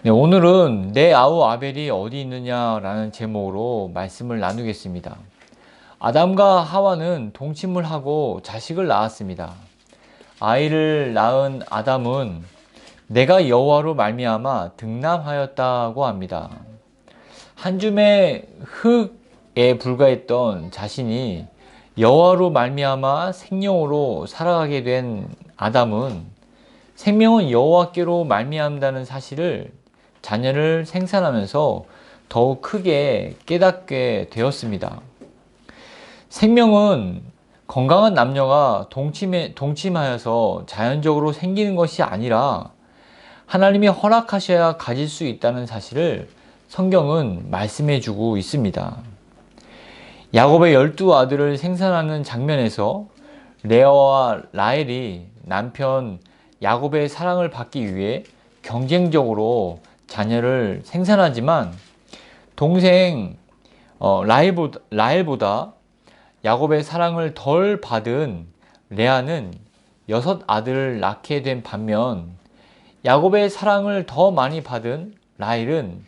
네, 오늘은 내 아우 아벨이 어디 있느냐라는 제목으로 말씀을 나누겠습니다. 아담과 하와는 동침을 하고 자식을 낳았습니다. 아이를 낳은 아담은 내가 여호와로 말미암아 등남하였다고 합니다. 한 줌의 흙에 불과했던 자신이 여호와로 말미암아 생명으로 살아가게 된 아담은 생명은 여호와께로 말미암다는 사실을 자녀를 생산하면서 더욱 크게 깨닫게 되었습니다. 생명은 건강한 남녀가 동침하여서 자연적으로 생기는 것이 아니라 하나님이 허락하셔야 가질 수 있다는 사실을 성경은 말씀해 주고 있습니다. 야곱의 12아들을 생산하는 장면에서 레아와 라헬이 남편 야곱의 사랑을 받기 위해 경쟁적으로 자녀를 생산하지만 동생 라헬보다 야곱의 사랑을 덜 받은 레아는 6아들을 낳게 된 반면 야곱의 사랑을 더 많이 받은 라헬은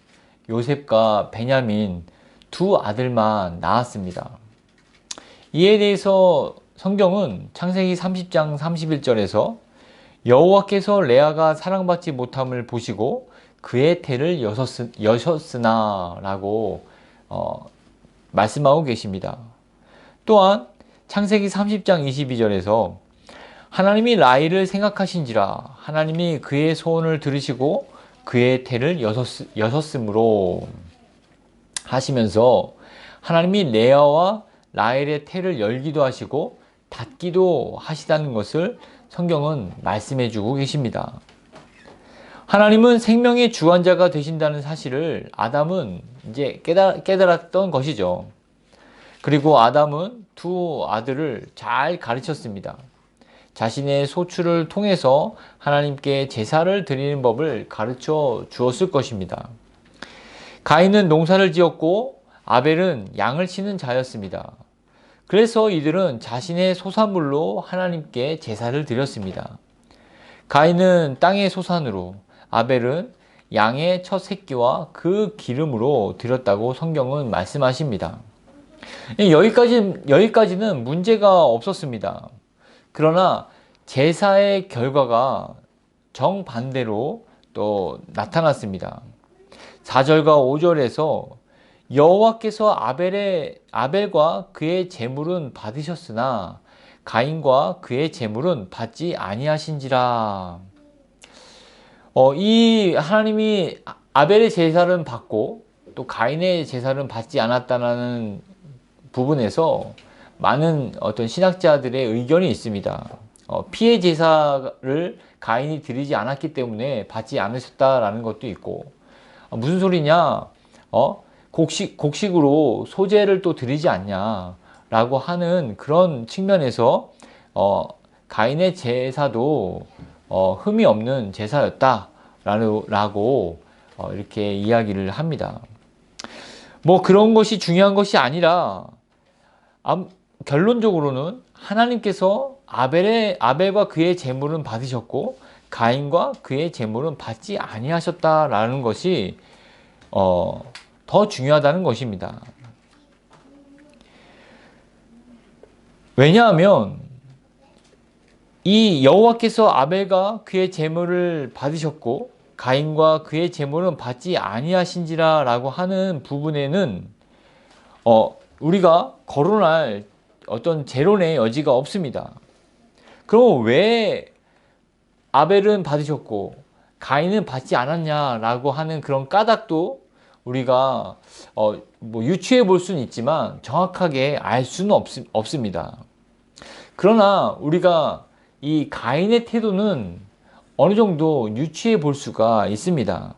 요셉과 베냐민 두 아들만 낳았습니다. 이에 대해서 성경은 창세기 30장 31절에서 여호와께서 레아가 사랑받지 못함을 보시고 그의 태를 여셨으나 라고 말씀하고 계십니다. 또한 창세기 30장 22절에서 하나님이 라헬을 생각하신지라 하나님이 그의 소원을 들으시고 그의 태를 여셨으므로 하시면서 하나님이 레아와 라헬의 태를 열기도 하시고 닫기도 하시다는 것을 성경은 말씀해 주고 계십니다. 하나님은 생명의 주관자가 되신다는 사실을 아담은 이제 깨달았던 것이죠. 그리고 아담은 두 아들을 잘 가르쳤습니다. 자신의 소출을 통해서 하나님께 제사를 드리는 법을 가르쳐 주었을 것입니다. 가인은 농사를 지었고 아벨은 양을 치는 자였습니다. 그래서 이들은 자신의 소산물로 하나님께 제사를 드렸습니다. 가인은 땅의 소산으로, 아벨은 양의 첫 새끼와 그 기름으로 드렸다고 성경은 말씀하십니다. 여기까지는 문제가 없었습니다. 그러나 제사의 결과가 정반대로 또 나타났습니다. 4절과 5절에서 여호와께서 아벨과 그의 제물은 받으셨으나 가인과 그의 제물은 받지 아니하신지라. 이 하나님이 아벨의 제사는 받고 또 가인의 제사는 받지 않았다는 부분에서 많은 어떤 신학자들의 의견이 있습니다. 피해 제사를 가인이 드리지 않았기 때문에 받지 않으셨다라는 것도 있고, 무슨 소리냐? 곡식으로 소제를 또 드리지 않냐라고 하는 그런 측면에서 가인의 제사도 흠이 없는 제사였다라고 이렇게 이야기를 합니다. 뭐 그런 것이 중요한 것이 아니라 결론적으로는 하나님께서 아벨과 그의 제물은 받으셨고 가인과 그의 제물은 받지 아니하셨다라는 것이 더 중요하다는 것입니다. 왜냐하면 이 여호와께서 아벨과 그의 제물을 받으셨고 가인과 그의 제물은 받지 아니하신지라 라고 하는 부분에는 우리가 거론할 어떤 재론의 여지가 없습니다. 그럼 왜 아벨은 받으셨고 가인은 받지 않았냐라고 하는 그런 까닭도 우리가 뭐 유추해 볼 수는 있지만 정확하게 알 수는 없습니다. 그러나 우리가 이 가인의 태도는 어느 정도 유추해 볼 수가 있습니다.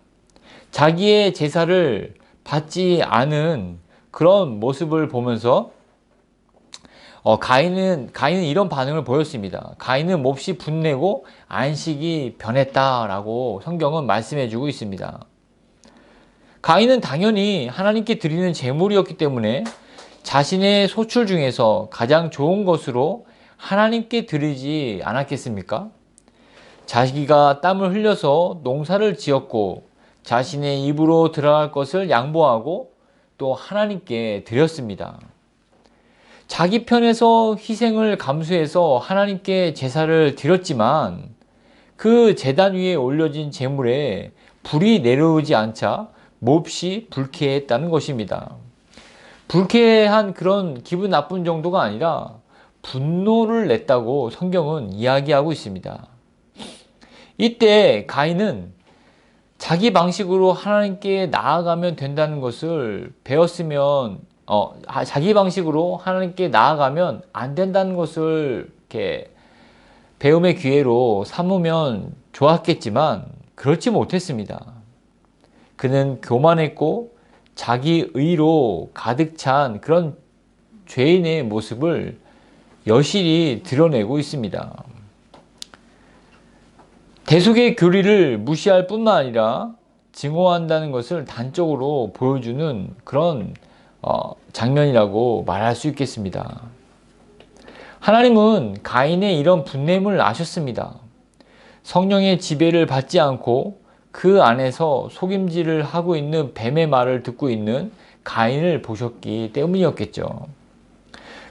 자기의 제사를 받지 않은 그런 모습을 보면서 가인은 이런 반응을 보였습니다. 가인은 몹시 분내고 안식이 변했다라고 성경은 말씀해 주고 있습니다. 가인은 당연히 하나님께 드리는 제물이었기 때문에 자신의 소출 중에서 가장 좋은 것으로 하나님께 드리지 않았겠습니까? 자기가 땀을 흘려서 농사를 지었고 자신의 입으로 들어갈 것을 양보하고 또 하나님께 드렸습니다. 자기 편에서 희생을 감수해서 하나님께 제사를 드렸지만 그 제단 위에 올려진 제물에 불이 내려오지 않자 몹시 불쾌했다는 것입니다. 불쾌한 그런 기분 나쁜 정도가 아니라 분노를 냈다고 성경은 이야기하고 있습니다. 이때 가인은 자기 방식으로 하나님께 나아가면 된다는 것을 배웠으면 자기 방식으로 하나님께 나아가면 안 된다는 것을 이렇게 배움의 기회로 삼으면 좋았겠지만 그렇지 못했습니다. 그는 교만했고 자기 의로 가득 찬 그런 죄인의 모습을 여실히 드러내고 있습니다. 대속의 교리를 무시할 뿐만 아니라 증오한다는 것을 단적으로 보여주는 그런 장면이라고 말할 수 있겠습니다. 하나님은 가인의 이런 분냄을 아셨습니다. 성령의 지배를 받지 않고 그 안에서 속임질을 하고 있는 뱀의 말을 듣고 있는 가인을 보셨기 때문이었겠죠.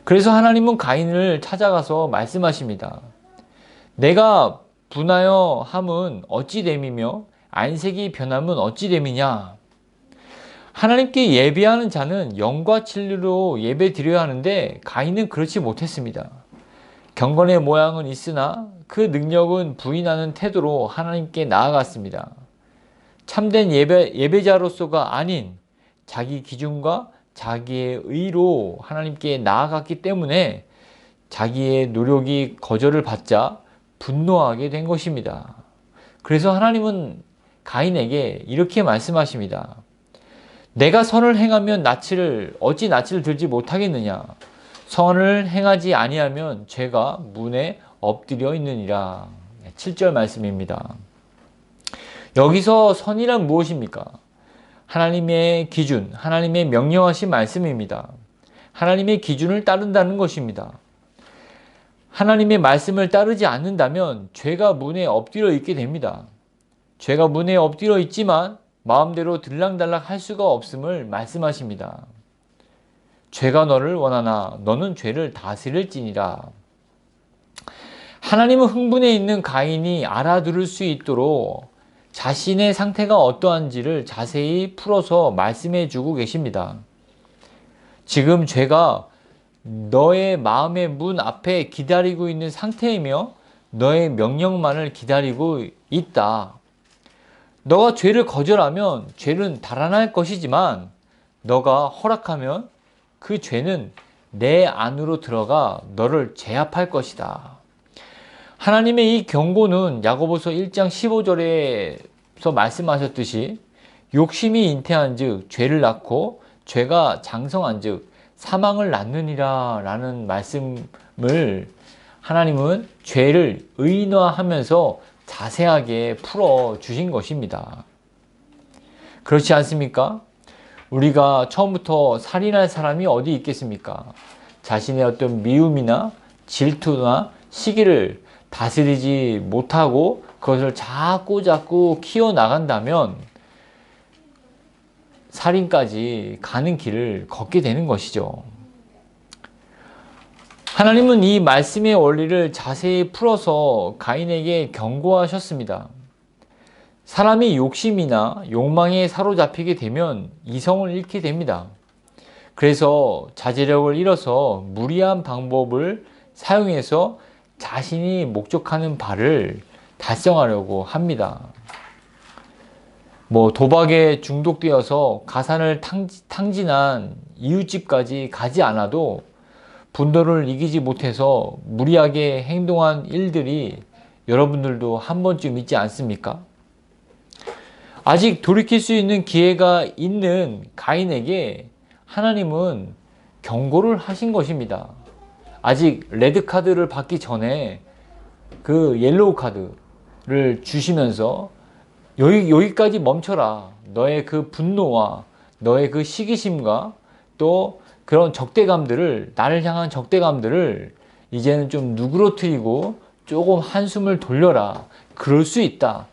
그래서 하나님은 가인을 찾아가서 말씀하십니다. 내가 분하여 함은 어찌 됨이며 안색이 변함은 어찌 됨이냐. 하나님께 예배하는 자는 영과 진리로 예배 드려야 하는데 가인은 그렇지 못했습니다. 경건의 모양은 있으나 그 능력은 부인하는 태도로 하나님께 나아갔습니다. 참된 예배자로서가 아닌 자기 기준과 자기의 의로 하나님께 나아갔기 때문에 자기의 노력이 거절을 받자 분노하게 된 것입니다. 그래서 하나님은 가인에게 이렇게 말씀하십니다. 내가 선을 행하면 어찌 낯을 들지 못하겠느냐. 선을 행하지 아니하면 죄가 문에 엎드려 있느니라. 7절 말씀입니다. 여기서 선이란 무엇입니까? 하나님의 기준, 하나님의 명령하신 말씀입니다. 하나님의 기준을 따른다는 것입니다. 하나님의 말씀을 따르지 않는다면 죄가 문에 엎드려 있게 됩니다. 죄가 문에 엎드려 있지만 마음대로 들락달락 할 수가 없음을 말씀하십니다. 죄가 너를 원하나 너는 죄를 다스릴지니라. 하나님은 흥분해 있는 가인이 알아들을 수 있도록 자신의 상태가 어떠한지를 자세히 풀어서 말씀해 주고 계십니다. 지금 죄가 너의 마음의 문 앞에 기다리고 있는 상태이며 너의 명령만을 기다리고 있다. 너가 죄를 거절하면 죄는 달아날 것이지만 너가 허락하면 그 죄는 내 안으로 들어가 너를 제압할 것이다. 하나님의 이 경고는 야고보서 1장 15절에서 말씀하셨듯이 욕심이 잉태한 즉 죄를 낳고 죄가 장성한 즉 사망을 낳느니라 라는 말씀을 하나님은 죄를 의인화하면서 자세하게 풀어주신 것입니다. 그렇지 않습니까? 우리가 처음부터 살인할 사람이 어디 있겠습니까? 자신의 어떤 미움이나 질투나 시기를 다스리지 못하고 그것을 자꾸 키워나간다면 살인까지 가는 길을 걷게 되는 것이죠. 하나님은 이 말씀의 원리를 자세히 풀어서 가인에게 경고하셨습니다. 사람이 욕심이나 욕망에 사로잡히게 되면 이성을 잃게 됩니다. 그래서 자제력을 잃어서 무리한 방법을 사용해서 자신이 목적하는 바를 달성하려고 합니다. 도박에 중독되어서 가산을 탕진한 이웃집까지 가지 않아도 분노를 이기지 못해서 무리하게 행동한 일들이 여러분들도 한 번쯤 있지 않습니까? 아직 돌이킬 수 있는 기회가 있는 가인에게 하나님은 경고를 하신 것입니다. 아직 레드카드를 받기 전에 그 옐로우 카드를 주시면서 여기까지 멈춰라. 너의 그 분노와 너의 그 시기심과 또 그런 적대감들을, 나를 향한 적대감들을 이제는 좀 누그러뜨리고 조금 한숨을 돌려라. 그럴 수 있다.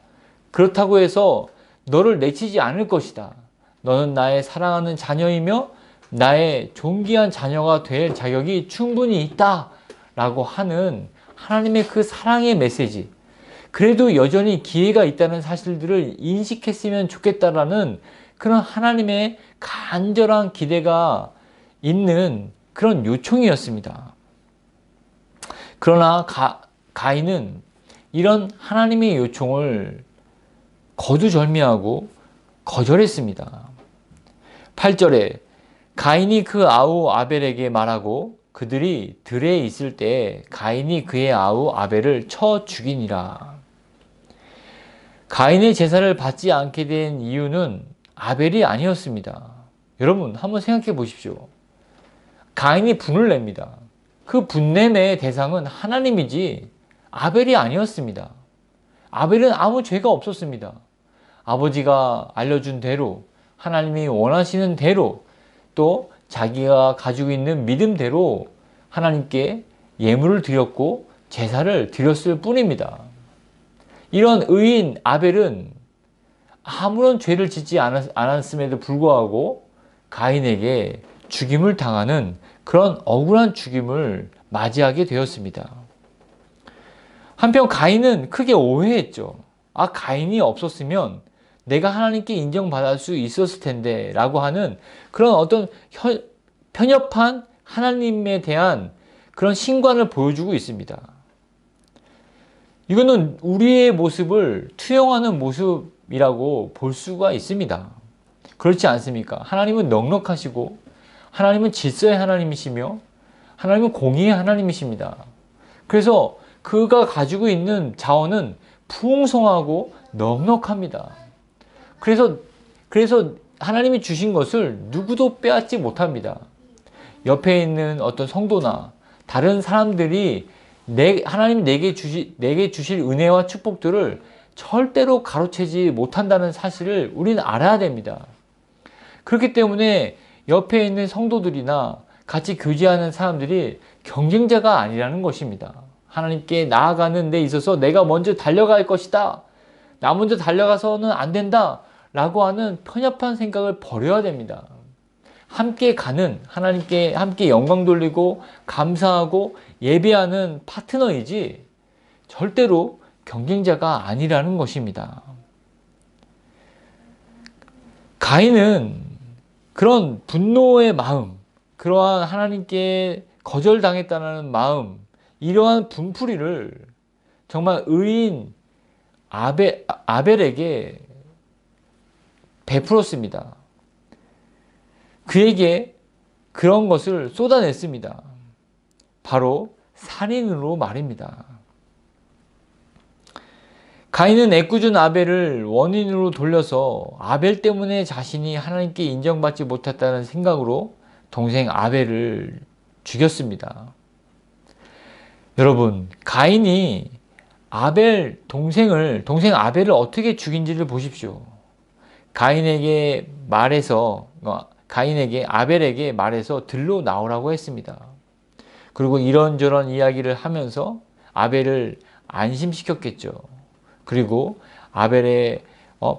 그렇다고 해서 너를 내치지 않을 것이다. 너는 나의 사랑하는 자녀이며 나의 존귀한 자녀가 될 자격이 충분히 있다. 라고 하는 하나님의 그 사랑의 메시지. 그래도 여전히 기회가 있다는 사실들을 인식했으면 좋겠다라는 그런 하나님의 간절한 기대가 있는 그런 요청이었습니다. 그러나 가인은 이런 하나님의 요청을 거두절미하고 거절했습니다. 8절에 가인이 그 아우 아벨에게 말하고 그들이 들에 있을 때 가인이 그의 아우 아벨을 쳐 죽이니라. 가인의 제사를 받지 않게 된 이유는 아벨이 아니었습니다. 여러분 한번 생각해 보십시오. 가인이 분을 냅니다. 그 분냄의 대상은 하나님이지 아벨이 아니었습니다. 아벨은 아무 죄가 없었습니다. 아버지가 알려준 대로 하나님이 원하시는 대로 또 자기가 가지고 있는 믿음대로 하나님께 예물을 드렸고 제사를 드렸을 뿐입니다. 이런 의인 아벨은 아무런 죄를 짓지 않았음에도 불구하고 가인에게 죽임을 당하는 그런 억울한 죽임을 맞이하게 되었습니다. 한편 가인은 크게 오해했죠. 가인이 없었으면 내가 하나님께 인정받을 수 있었을 텐데 라고 하는 그런 어떤 편협한 하나님에 대한 그런 신관을 보여주고 있습니다. 이거는 우리의 모습을 투영하는 모습이라고 볼 수가 있습니다. 그렇지 않습니까? 하나님은 넉넉하시고 하나님은 질서의 하나님이시며 하나님은 공의의 하나님이십니다. 그래서 그가 가지고 있는 자원은 풍성하고 넉넉합니다. 그래서 하나님이 주신 것을 누구도 빼앗지 못합니다. 옆에 있는 어떤 성도나 다른 사람들이 하나님 내게 주실 은혜와 축복들을 절대로 가로채지 못한다는 사실을 우리는 알아야 됩니다. 그렇기 때문에 옆에 있는 성도들이나 같이 교제하는 사람들이 경쟁자가 아니라는 것입니다. 하나님께 나아가는 데 있어서 내가 먼저 달려갈 것이다. 나 먼저 달려가서는 안 된다. 라고 하는 편협한 생각을 버려야 됩니다. 함께 가는 하나님께 함께 영광 돌리고 감사하고 예배하는 파트너이지 절대로 경쟁자가 아니라는 것입니다. 가인은 그런 분노의 마음, 그러한 하나님께 거절당했다는 마음, 이러한 분풀이를 정말 의인 아벨에게 베풀었습니다. 그에게 그런 것을 쏟아냈습니다. 바로 살인으로 말입니다. 가인은 애꿎은 아벨을 원인으로 돌려서 아벨 때문에 자신이 하나님께 인정받지 못했다는 생각으로 동생 아벨을 죽였습니다. 여러분, 가인이 동생 아벨을 어떻게 죽인지를 보십시오. 가인에게 아벨에게 말해서 들로 나오라고 했습니다. 그리고 이런저런 이야기를 하면서 아벨을 안심시켰겠죠. 그리고 아벨의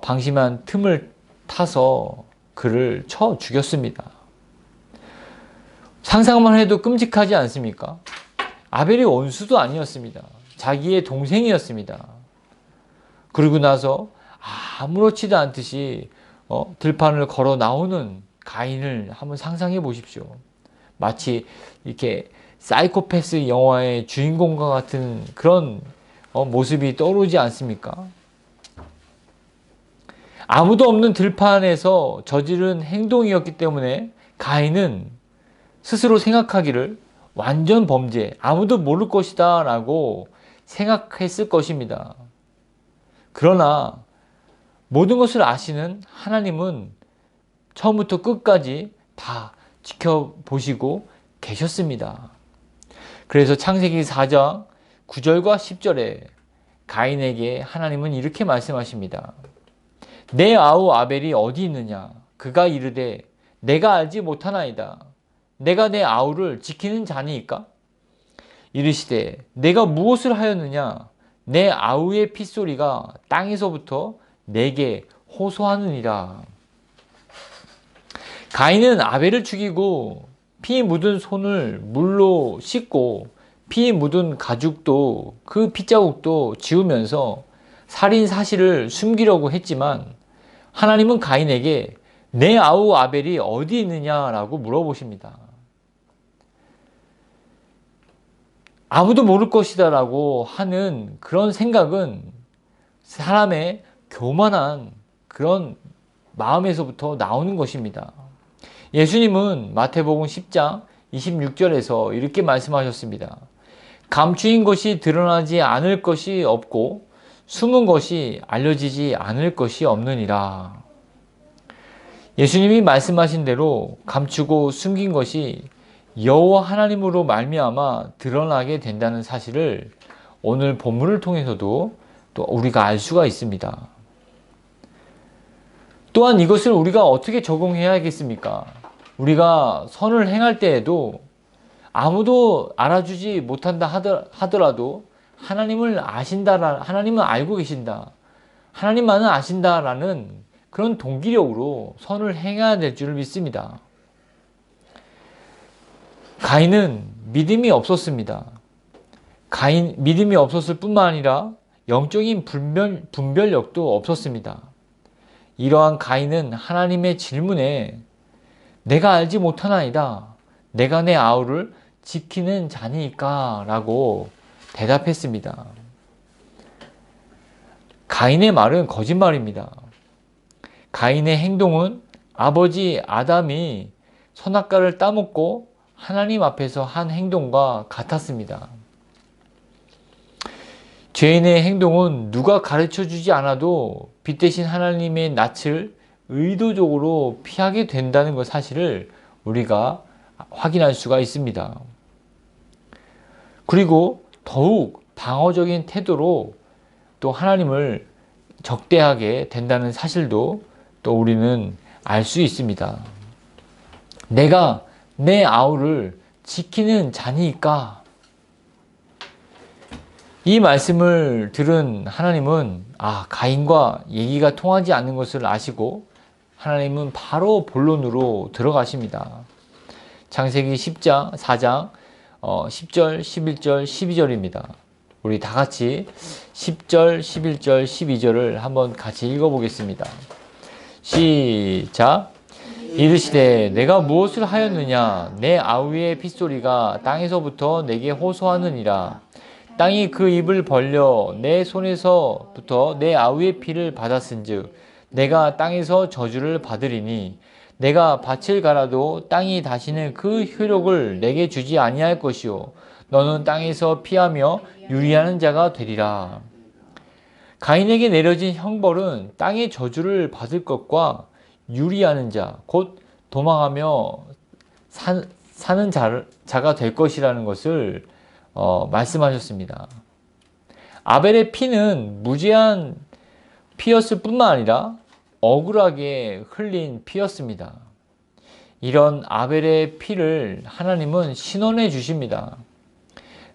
방심한 틈을 타서 그를 쳐 죽였습니다. 상상만 해도 끔찍하지 않습니까? 아벨이 원수도 아니었습니다. 자기의 동생이었습니다. 그러고 나서 아무렇지도 않듯이 들판을 걸어 나오는 가인을 한번 상상해 보십시오. 마치 이렇게 사이코패스 영화의 주인공과 같은 그런 모습이 떠오르지 않습니까? 아무도 없는 들판에서 저지른 행동이었기 때문에 가인은 스스로 생각하기를 완전 범죄, 아무도 모를 것이다 라고 생각했을 것입니다. 그러나 모든 것을 아시는 하나님은 처음부터 끝까지 다 지켜보시고 계셨습니다. 그래서 창세기 4장 9절과 10절에 가인에게 하나님은 이렇게 말씀하십니다. 내 아우 아벨이 어디 있느냐? 그가 이르되 내가 알지 못하나이다. 내가 내 아우를 지키는 자니이까? 이르시되 내가 무엇을 하였느냐? 내 아우의 핏소리가 땅에서부터 내게 호소하느니라. 가인은 아벨을 죽이고 피 묻은 손을 물로 씻고 피 묻은 가죽도 그 핏자국도 지우면서 살인 사실을 숨기려고 했지만 하나님은 가인에게 내 아우 아벨이 어디 있느냐라고 물어보십니다. 아무도 모를 것이다 라고 하는 그런 생각은 사람의 교만한 그런 마음에서부터 나오는 것입니다. 예수님은 마태복음 10장 26절에서 이렇게 말씀하셨습니다. 감추인 것이 드러나지 않을 것이 없고 숨은 것이 알려지지 않을 것이 없느니라. 예수님이 말씀하신 대로 감추고 숨긴 것이 여호와 하나님으로 말미암아 드러나게 된다는 사실을 오늘 본문을 통해서도 또 우리가 알 수가 있습니다. 또한 이것을 우리가 어떻게 적용해야겠습니까? 우리가 선을 행할 때에도 아무도 알아주지 못한다 하더라도 하나님을 아신다, 하나님은 알고 계신다, 하나님만은 아신다라는 그런 동기력으로 선을 행해야 될 줄을 믿습니다. 가인은 믿음이 없었습니다. 믿음이 없었을 뿐만 아니라 영적인 분별력도 없었습니다. 이러한 가인은 하나님의 질문에 내가 알지 못하나이다. 내가 내 아우를 지키는 자니까 라고 대답했습니다. 가인의 말은 거짓말입니다. 가인의 행동은 아버지 아담이 선악과를 따먹고 하나님 앞에서 한 행동과 같았습니다. 죄인의 행동은 누가 가르쳐주지 않아도 빛 대신 하나님의 낯을 의도적으로 피하게 된다는 것 사실을 우리가 확인할 수가 있습니다. 그리고 더욱 방어적인 태도로 또 하나님을 적대하게 된다는 사실도 또 우리는 알 수 있습니다. 내가 내 아우를 지키는 자니까. 이 말씀을 들은 하나님은 가인과 얘기가 통하지 않는 것을 아시고 하나님은 바로 본론으로 들어가십니다. 창세기 10장, 4장 10절, 11절, 12절입니다. 우리 다 같이 10절, 11절, 12절을 한번 같이 읽어보겠습니다. 시작. 이르시되 내가 무엇을 하였느냐? 내 아우의 핏소리가 땅에서부터 내게 호소하느니라. 땅이 그 입을 벌려 내 손에서부터 내 아우의 피를 받았은즉 내가 땅에서 저주를 받으리니 내가 밭을 갈아도 땅이 다시는 그 효력을 내게 주지 아니할 것이요 너는 땅에서 피하며 유리하는 자가 되리라. 가인에게 내려진 형벌은 땅의 저주를 받을 것과 유리하는 자, 곧 도망하며 사는 자가 될 것이라는 것을 말씀하셨습니다. 아벨의 피는 무죄한 피였을 뿐만 아니라 억울하게 흘린 피였습니다. 이런 아벨의 피를 하나님은 신원해 주십니다.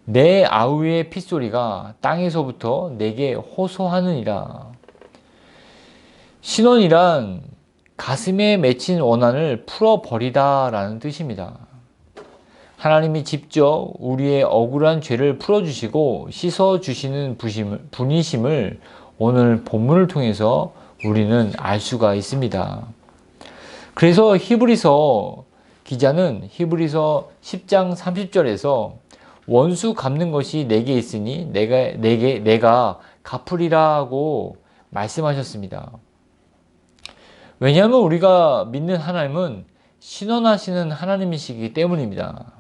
내 아우의 핏소리가 땅에서부터 내게 호소하느니라. 신원이란 가슴에 맺힌 원한을 풀어버리다 라는 뜻입니다. 하나님이 직접 우리의 억울한 죄를 풀어주시고 씻어주시는 분이심을 오늘 본문을 통해서 우리는 알 수가 있습니다. 그래서 히브리서 기자는 히브리서 10장 30절에서 원수 갚는 것이 내게 있으니 내가 갚으리라고 말씀하셨습니다. 왜냐하면 우리가 믿는 하나님은 신원하시는 하나님이시기 때문입니다.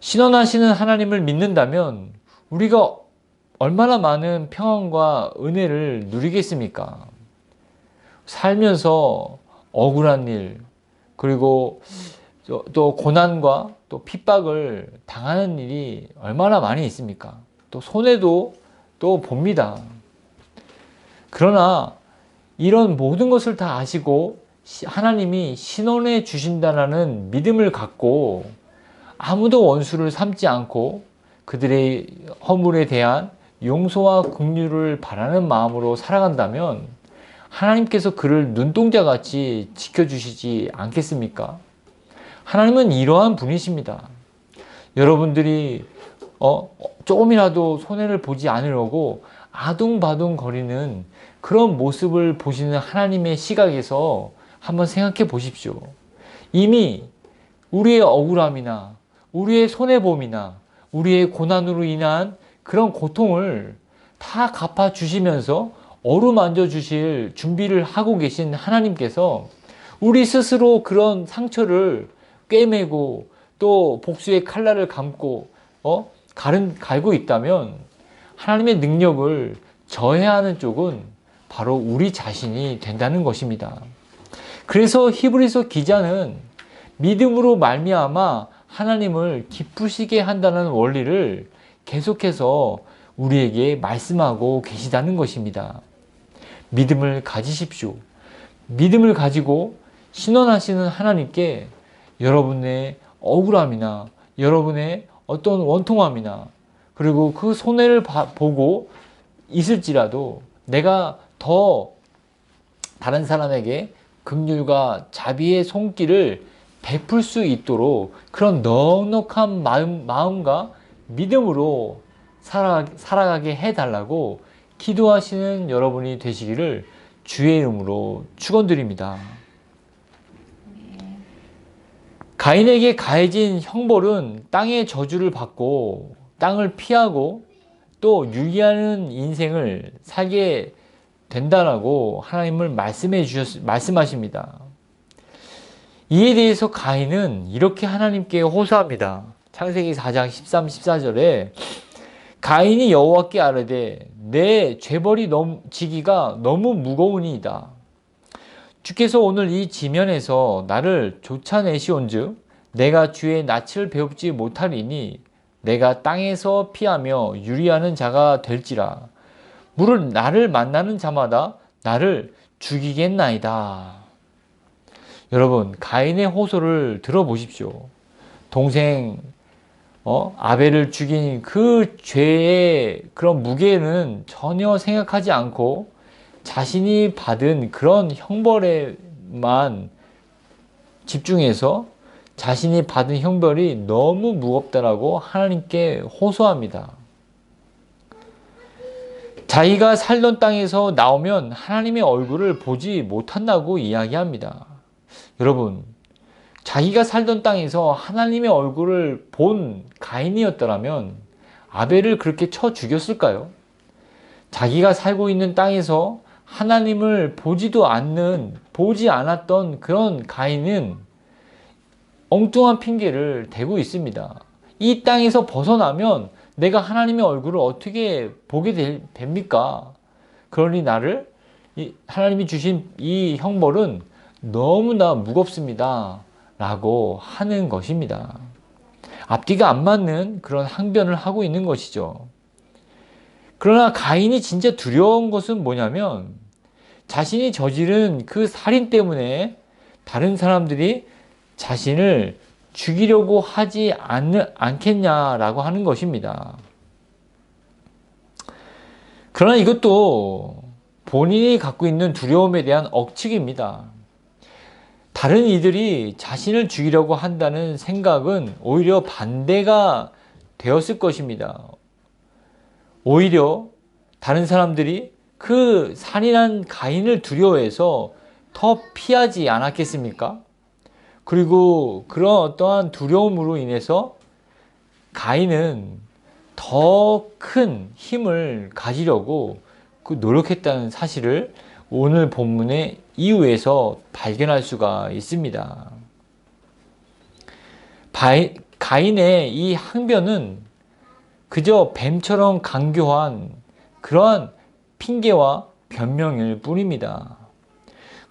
신원하시는 하나님을 믿는다면 우리가 얼마나 많은 평안과 은혜를 누리겠습니까? 살면서 억울한 일, 그리고 또 고난과 또 핍박을 당하는 일이 얼마나 많이 있습니까? 또 손해도 또 봅니다. 그러나 이런 모든 것을 다 아시고 하나님이 신원해 주신다는 믿음을 갖고 아무도 원수를 삼지 않고 그들의 허물에 대한 용서와 긍휼을 바라는 마음으로 살아간다면 하나님께서 그를 눈동자같이 지켜주시지 않겠습니까? 하나님은 이러한 분이십니다. 여러분들이 조금이라도 손해를 보지 않으려고 아둥바둥 거리는 그런 모습을 보시는 하나님의 시각에서 한번 생각해 보십시오. 이미 우리의 억울함이나 우리의 손해봄이나 우리의 고난으로 인한 그런 고통을 다 갚아주시면서 어루만져 주실 준비를 하고 계신 하나님께서 우리 스스로 그런 상처를 꿰매고 또 복수의 칼날을 감고 갈고 있다면 하나님의 능력을 저해하는 쪽은 바로 우리 자신이 된다는 것입니다. 그래서 히브리서 기자는 믿음으로 말미암아 하나님을 기쁘시게 한다는 원리를 계속해서 우리에게 말씀하고 계시다는 것입니다. 믿음을 가지십시오. 믿음을 가지고 신원하시는 하나님께 여러분의 억울함이나 여러분의 어떤 원통함이나 그리고 그 손해를 보고 있을지라도 내가 더 다른 사람에게 긍휼과 자비의 손길을 베풀 수 있도록 그런 넉넉한 마음과 믿음으로 살아가게 해달라고 기도하시는 여러분이 되시기를 주의 이름으로 축원드립니다. 가인에게 가해진 형벌은 땅의 저주를 받고 땅을 피하고 또 유리하는 인생을 살게 된다라고 하나님을 말씀하십니다. 이에 대해서 가인은 이렇게 하나님께 호소합니다. 창세기 4장 13, 14절에 가인이 여호와께 아뢰되 내 죄벌이 지기가 너무 무거우니이다. 주께서 오늘 이 지면에서 나를 쫓아내시온즉 내가 주의 낯을 배웁지 못하리니 내가 땅에서 피하며 유리하는 자가 될지라. 물을 나를 만나는 자마다 나를 죽이겠나이다. 여러분, 가인의 호소를 들어보십시오. 동생 아벨을 죽인 그 죄의 그런 무게는 전혀 생각하지 않고 자신이 받은 그런 형벌에만 집중해서 자신이 받은 형벌이 너무 무겁다라고 하나님께 호소합니다. 자기가 살던 땅에서 나오면 하나님의 얼굴을 보지 못한다고 이야기합니다. 여러분, 자기가 살던 땅에서 하나님의 얼굴을 본 가인이었더라면 아벨을 그렇게 쳐 죽였을까요? 자기가 살고 있는 땅에서 하나님을 보지 않았던 그런 가인은 엉뚱한 핑계를 대고 있습니다. 이 땅에서 벗어나면 내가 하나님의 얼굴을 어떻게 보게 됩니까? 그러니 하나님이 주신 이 형벌은 너무나 무겁습니다. 라고 하는 것입니다. 앞뒤가 안 맞는 그런 항변을 하고 있는 것이죠. 그러나 가인이 진짜 두려운 것은 뭐냐면 자신이 저지른 그 살인 때문에 다른 사람들이 자신을 죽이려고 하지 않겠냐라고 하는 것입니다. 그러나 이것도 본인이 갖고 있는 두려움에 대한 억측입니다. 다른 이들이 자신을 죽이려고 한다는 생각은 오히려 반대가 되었을 것입니다. 오히려 다른 사람들이 그 살인한 가인을 두려워해서 더 피하지 않았겠습니까? 그리고 그런 어떠한 두려움으로 인해서 가인은 더 큰 힘을 가지려고 노력했다는 사실을 오늘 본문의 이후에서 발견할 수가 있습니다. 가인의 이 항변은 그저 뱀처럼 강교한 그러한 핑계와 변명일 뿐입니다.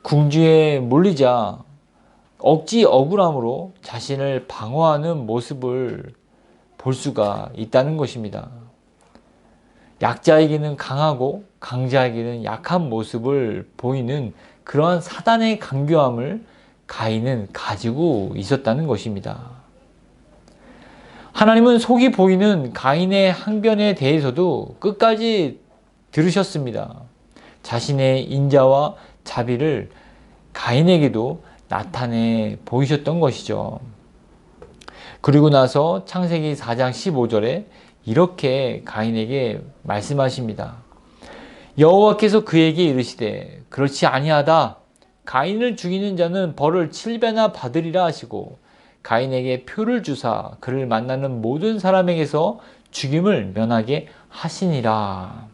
궁지에 몰리자 억지 억울함으로 자신을 방어하는 모습을 볼 수가 있다는 것입니다. 약자에게는 강하고 강자에게는 약한 모습을 보이는 그러한 사단의 강교함을 가인은 가지고 있었다는 것입니다. 하나님은 속이 보이는 가인의 항변에 대해서도 끝까지 들으셨습니다. 자신의 인자와 자비를 가인에게도 나타내 보이셨던 것이죠. 그리고 나서 창세기 4장 15절에 이렇게 가인에게 말씀하십니다. 여호와께서 그에게 이르시되 그렇지 아니하다. 가인을 죽이는 자는 벌을 7배나 받으리라 하시고 가인에게 표를 주사 그를 만나는 모든 사람에게서 죽임을 면하게 하시니라.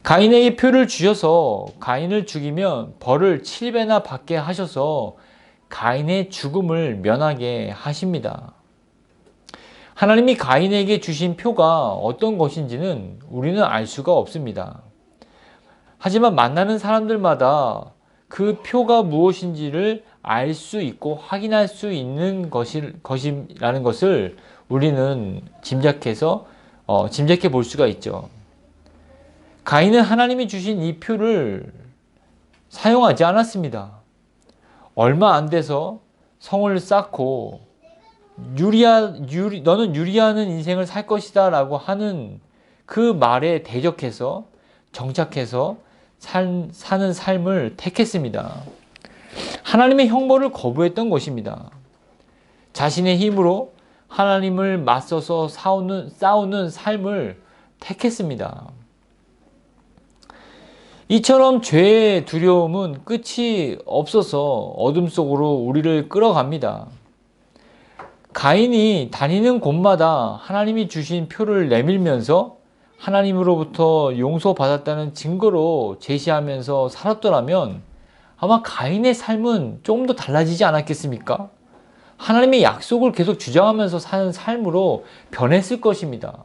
가인에게 표를 주셔서 가인을 죽이면 벌을 7배나 받게 하셔서 가인의 죽음을 면하게 하십니다. 하나님이 가인에게 주신 표가 어떤 것인지는 우리는 알 수가 없습니다. 하지만 만나는 사람들마다 그 표가 무엇인지를 알 수 있고 확인할 수 있는 것이라는 것을 우리는 짐작해 볼 수가 있죠. 가인은 하나님이 주신 이 표를 사용하지 않았습니다. 얼마 안 돼서 성을 쌓고 너는 유리하는 인생을 살 것이다 라고 하는 그 말에 대적해서 정착해서 사는 삶을 택했습니다. 하나님의 형벌을 거부했던 것입니다. 자신의 힘으로 하나님을 맞서서 싸우는 삶을 택했습니다. 이처럼 죄의 두려움은 끝이 없어서 어둠 속으로 우리를 끌어갑니다. 가인이 다니는 곳마다 하나님이 주신 표를 내밀면서 하나님으로부터 용서받았다는 증거로 제시하면서 살았더라면 아마 가인의 삶은 조금 더 달라지지 않았겠습니까? 하나님의 약속을 계속 주장하면서 사는 삶으로 변했을 것입니다.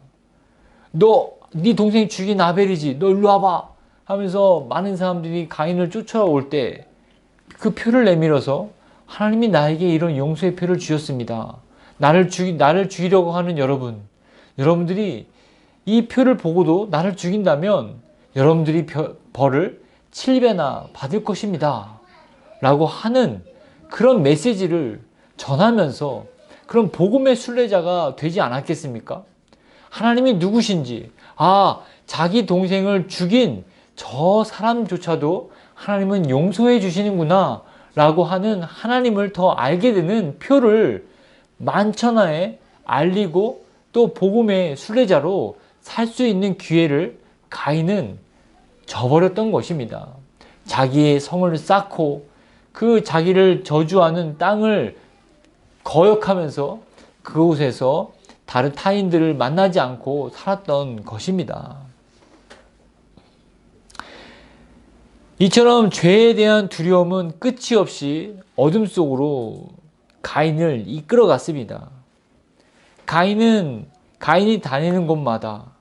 네 동생 죽인 아벨이지, 너 일로 와봐 하면서 많은 사람들이 가인을 쫓아올 때 그 표를 내밀어서 하나님이 나에게 이런 용서의 표를 주셨습니다. 나를 죽이려고 하는 여러분들이 이 표를 보고도 나를 죽인다면 여러분들이 벌을 7배나 받을 것입니다. 라고 하는 그런 메시지를 전하면서 그런 복음의 순례자가 되지 않았겠습니까? 하나님이 누구신지, 자기 동생을 죽인 저 사람조차도 하나님은 용서해 주시는구나 라고 하는 하나님을 더 알게 되는 표를 만천하에 알리고 또 복음의 순례자로 살 수 있는 기회를 가인은 저버렸던 것입니다. 자기의 성을 쌓고 그 자기를 저주하는 땅을 거역하면서 그곳에서 다른 타인들을 만나지 않고 살았던 것입니다. 이처럼 죄에 대한 두려움은 끝이 없이 어둠 속으로 가인을 이끌어갔습니다. 가인이 다니는 곳마다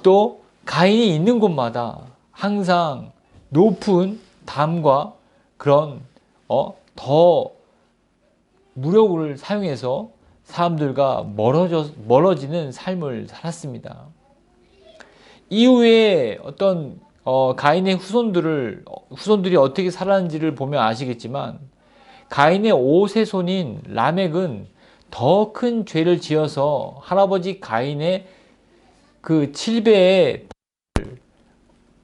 또 가인이 있는 곳마다 항상 높은 담과 그런 더 무력을 사용해서 사람들과 멀어지는 삶을 살았습니다. 이후에 어떤 가인의 후손들이 어떻게 살았는지를 보면 아시겠지만 가인의 5세 손인 라멕은 더 큰 죄를 지어서 할아버지 가인의 그 7배의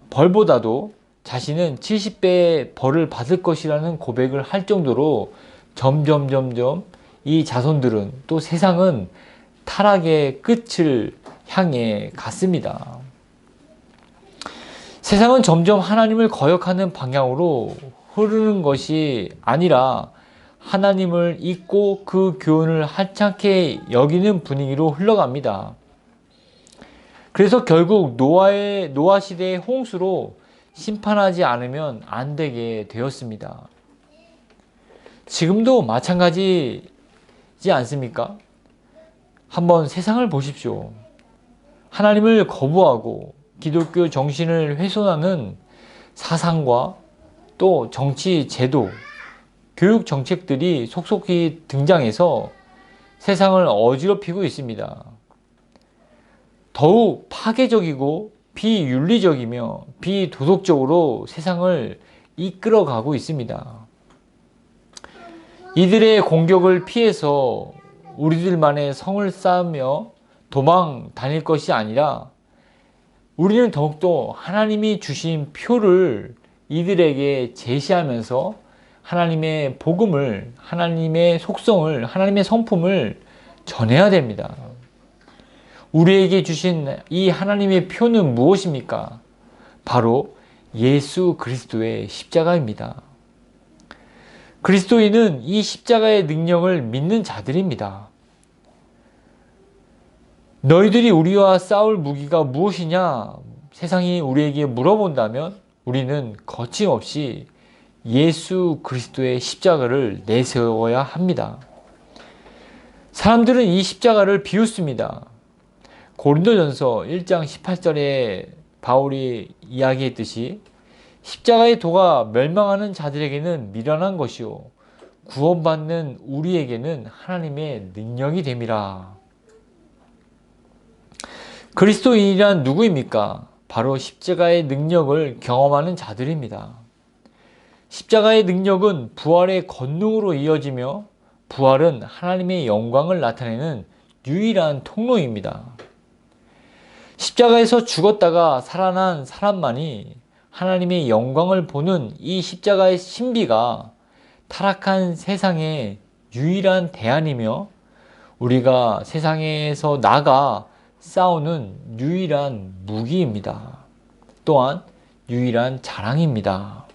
벌보다도 자신은 70배의 벌을 받을 것이라는 고백을 할 정도로 점점 이 자손들은 또 세상은 타락의 끝을 향해 갔습니다. 세상은 점점 하나님을 거역하는 방향으로 흐르는 것이 아니라 하나님을 잊고 그 교훈을 하찮게 여기는 분위기로 흘러갑니다. 그래서 결국 노아 시대의 홍수로 심판하지 않으면 안 되게 되었습니다. 지금도 마찬가지지 않습니까? 한번 세상을 보십시오. 하나님을 거부하고 기독교 정신을 훼손하는 사상과 또 정치 제도, 교육 정책들이 속속히 등장해서 세상을 어지럽히고 있습니다. 더욱 파괴적이고 비윤리적이며 비도덕적으로 세상을 이끌어가고 있습니다. 이들의 공격을 피해서 우리들만의 성을 쌓으며 도망 다닐 것이 아니라 우리는 더욱더 하나님이 주신 표를 이들에게 제시하면서 하나님의 복음을, 하나님의 속성을, 하나님의 성품을 전해야 됩니다. 우리에게 주신 이 하나님의 표는 무엇입니까? 바로 예수 그리스도의 십자가입니다. 그리스도인은 이 십자가의 능력을 믿는 자들입니다. 너희들이 우리와 싸울 무기가 무엇이냐? 세상이 우리에게 물어본다면 우리는 거침없이 예수 그리스도의 십자가를 내세워야 합니다. 사람들은 이 십자가를 비웃습니다. 고린도전서 1장 18절에 바울이 이야기했듯이 십자가의 도가 멸망하는 자들에게는 미련한 것이요 구원받는 우리에게는 하나님의 능력이 됨이라. 그리스도인이란 누구입니까? 바로 십자가의 능력을 경험하는 자들입니다. 십자가의 능력은 부활의 권능으로 이어지며 부활은 하나님의 영광을 나타내는 유일한 통로입니다. 십자가에서 죽었다가 살아난 사람만이 하나님의 영광을 보는 이 십자가의 신비가 타락한 세상의 유일한 대안이며 우리가 세상에서 나가 싸우는 유일한 무기입니다. 또한 유일한 자랑입니다.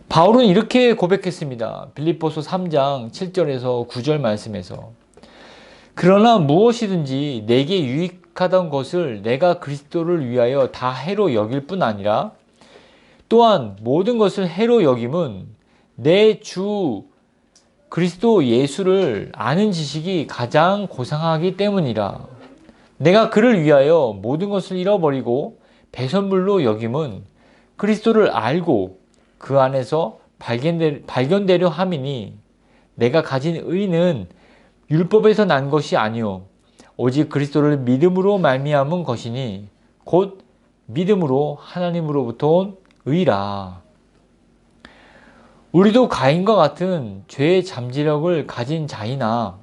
바울은 이렇게 고백했습니다. 빌립보서 3장 7절에서 9절 말씀에서 그러나 무엇이든지 내게 유익하던 것을 내가 그리스도를 위하여 다 해로 여길 뿐 아니라 또한 모든 것을 해로 여김은 내 주 그리스도 예수를 아는 지식이 가장 고상하기 때문이라. 내가 그를 위하여 모든 것을 잃어버리고 배설물로 여김은 그리스도를 알고 그 안에서 발견되려 함이니 내가 가진 의는 율법에서 난 것이 아니요 오직 그리스도를 믿음으로 말미암은 것이니 곧 믿음으로 하나님으로부터 온 의라. 우리도 가인과 같은 죄의 잠재력을 가진 자이나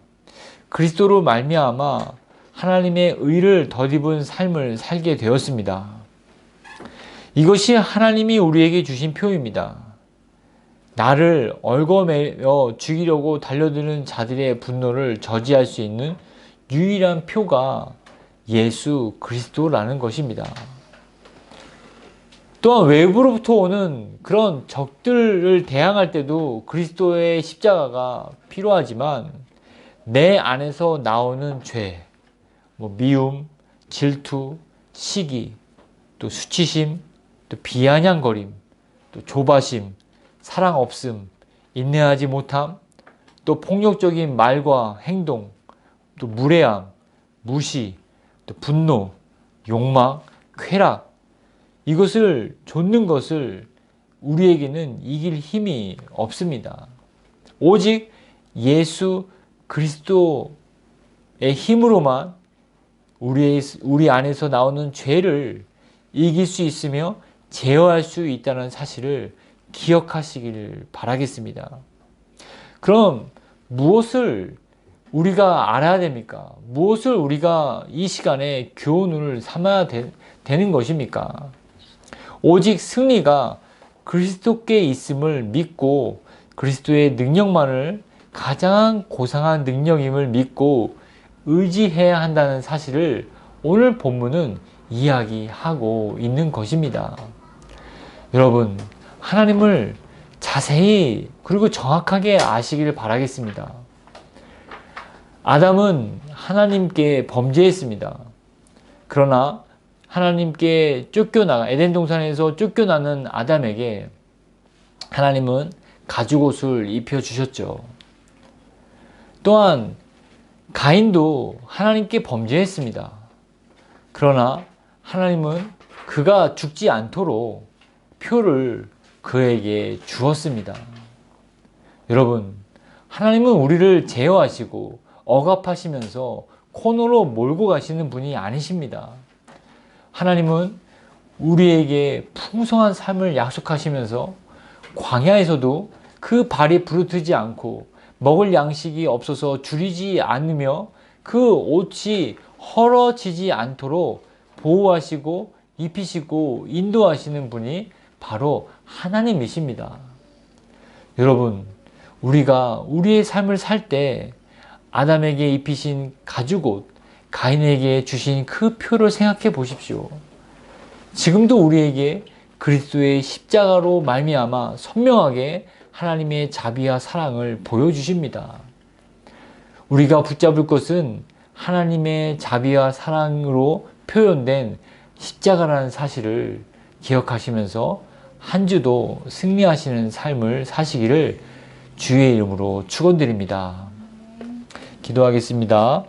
그리스도로 말미암아 하나님의 의를 덧입은 삶을 살게 되었습니다. 이것이 하나님이 우리에게 주신 표입니다. 나를 얽어매어 죽이려고 달려드는 자들의 분노를 저지할 수 있는 유일한 표가 예수 그리스도라는 것입니다. 또한 외부로부터 오는 그런 적들을 대항할 때도 그리스도의 십자가가 필요하지만 내 안에서 나오는 죄, 미움, 질투, 시기, 또 수치심, 또 비아냥거림, 또 조바심, 사랑 없음, 인내하지 못함, 또 폭력적인 말과 행동, 또 무례함, 무시, 또 분노, 욕망, 쾌락, 이것을 좇는 것을 우리에게는 이길 힘이 없습니다. 오직 예수 그리스도의 힘으로만 우리 안에서 나오는 죄를 이길 수 있으며 제어할 수 있다는 사실을 기억하시길 바라겠습니다. 그럼 무엇을 우리가 알아야 됩니까? 무엇을 우리가 이 시간에 교훈을 삼아야 되는 것입니까? 오직 승리가 그리스도께 있음을 믿고 그리스도의 능력만을 가장 고상한 능력임을 믿고 의지해야 한다는 사실을 오늘 본문은 이야기하고 있는 것입니다. 여러분, 하나님을 자세히 그리고 정확하게 아시기를 바라겠습니다. 아담은 하나님께 범죄했습니다. 그러나 하나님께 에덴 동산에서 쫓겨나는 아담에게 하나님은 가죽옷을 입혀주셨죠. 또한 가인도 하나님께 범죄했습니다. 그러나 하나님은 그가 죽지 않도록 표를 그에게 주었습니다. 여러분, 하나님은 우리를 제어하시고 억압하시면서 코너로 몰고 가시는 분이 아니십니다. 하나님은 우리에게 풍성한 삶을 약속하시면서 광야에서도 그 발이 부르트지 않고 먹을 양식이 없어서 줄이지 않으며 그 옷이 헐어지지 않도록 보호하시고 입히시고 인도하시는 분이 바로 하나님이십니다. 여러분, 우리가 우리의 삶을 살 때 아담에게 입히신 가죽옷, 가인에게 주신 그 표를 생각해 보십시오. 지금도 우리에게 그리스도의 십자가로 말미암아 선명하게 하나님의 자비와 사랑을 보여주십니다. 우리가 붙잡을 것은 하나님의 자비와 사랑으로 표현된 십자가라는 사실을 기억하시면서 한 주도 승리하시는 삶을 사시기를 주의 이름으로 축원드립니다. 기도하겠습니다.